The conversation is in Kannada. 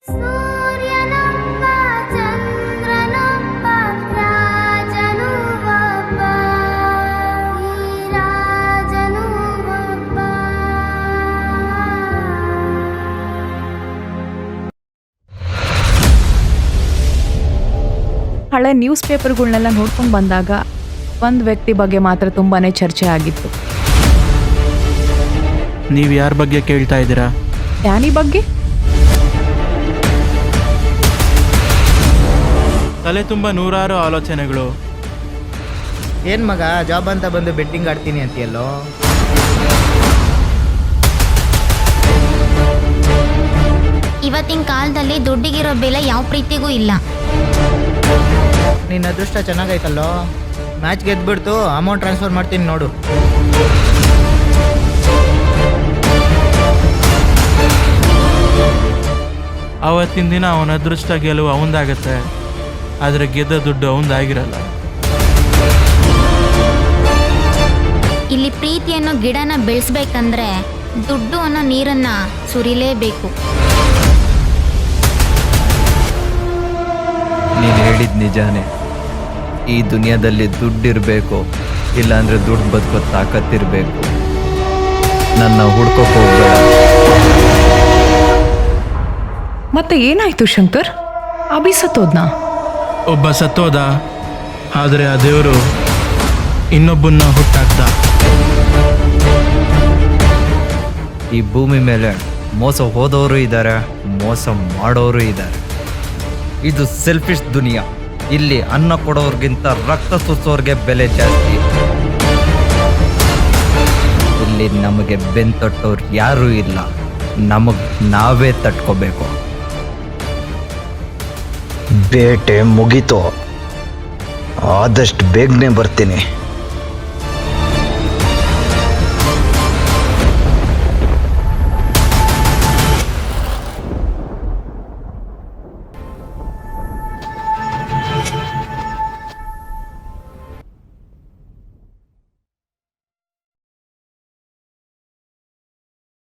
ಸೂರ್ಯನೊಬ್ಬ ಚಂದ್ರನೊಬ್ಬ ರಾಜನು ಒಬ್ಬ ಈ ರಾಜನು ಒಬ್ಬ. ಹಳೆ ನ್ಯೂಸ್ ಪೇಪರ್ಗಳನ್ನೆಲ್ಲ ನೋಡ್ಕೊಂಡು ಬಂದಾಗ ಒಂದು ವ್ಯಕ್ತಿ ಬಗ್ಗೆ ಮಾತ್ರ ತುಂಬಾ ಚರ್ಚೆ ಆಗಿತ್ತು. ನೀವು ಯಾರ ಬಗ್ಗೆ ಕೇಳ್ತಾ ಇದ್ದೀರಾ? ಡ್ಯಾನಿ ಬಗ್ಗೆ. ತಲೆ ತುಂಬ ನೂರಾರು ಆಲೋಚನೆಗಳು. ಏನು ಮಗ ಜಾಬ್ ಅಂತ ಬಂದು ಬೆಟ್ಟಿಂಗ್ ಆಡ್ತೀನಿ ಅಂತೀಯಲ್ಲೋ? ಇವತ್ತಿನ ಕಾಲದಲ್ಲಿ ದುಡ್ಡಿಗಿರೋ ಬೆಲೆ ಯಾವ ಪ್ರೀತಿಗೂ ಇಲ್ಲ. ನಿನ್ನ ಅದೃಷ್ಟ ಚೆನ್ನಾಗೈತಲ್ಲೋ, ಮ್ಯಾಚ್ ಗೆದ್ಬಿಡ್ತು, ಅಮೌಂಟ್ ಟ್ರಾನ್ಸ್ಫರ್ ಮಾಡ್ತೀನಿ ನೋಡು. ಆವತ್ತಿನ ದಿನ ಅವನ ಅದೃಷ್ಟ ಗೆಲುವು ಅವಂದಾಗತ್ತೆ, ಆದರೆ ಗೆದ್ದ ದುಡ್ಡು ಅವಂದಾಗಿರಲ್ಲ. ಇಲ್ಲಿ ಪ್ರೀತಿ ಅನ್ನೋ ಗಿಡನ ಬೆಳೆಸ್ಬೇಕಂದ್ರೆ ದುಡ್ಡು ಅನ್ನೋ ನೀರನ್ನ ಸುರಿಲೇಬೇಕು. ನೀನು ಹೇಳಿದ ನಿಜಾನೇ. ಈ ದುನಿಯಾದಲ್ಲಿ ದುಡ್ಡಿರಬೇಕು, ಇಲ್ಲಾಂದರೆ ದುಡ್ಡು ಬದುಕೋ ತಾಕತ್ತಿರಬೇಕು. ನನ್ನ ಹುಡ್ಕೋಕೆ ಹೋಗ್ಬೇಡ. ಮತ್ತೆ ಏನಾಯ್ತು ಶಂಕರ್? ಅಭಿ ಸತ್ತೋದ್ನಾ? ಒಬ್ಬ ಸತ್ತೋದ, ಆದರೆ ಆ ದೇವರು ಇನ್ನೊಬ್ಬನ್ನ ಹುಟ್ಟಾಕ್ದ. ಈ ಭೂಮಿ ಮೇಲೆ ಮೋಸ ಹೋದವರು ಇದ್ದಾರೆ, ಮೋಸ ಮಾಡೋರು ಇದ್ದಾರೆ. ಇದು ಸೆಲ್ಫಿಶ್ ದುನಿಯಾ. ಇಲ್ಲಿ ಅನ್ನ ಕೊಡೋರ್ಗಿಂತ ರಕ್ತ ಸುರಿಸೋರ್ಗೆ ಬೆಲೆ ಜಾಸ್ತಿ. ಇಲ್ಲಿ ನಮಗೆ ಬೆನ್ ತಟ್ಟೋರು ಯಾರೂ ಇಲ್ಲ, ನಮಗೆ ನಾವೇ ತಟ್ಕೋಬೇಕು. ಬೇಟೆ ಮುಗೀತು, ಆದಷ್ಟು ಬೇಗನೆ ಬರ್ತೀನಿ.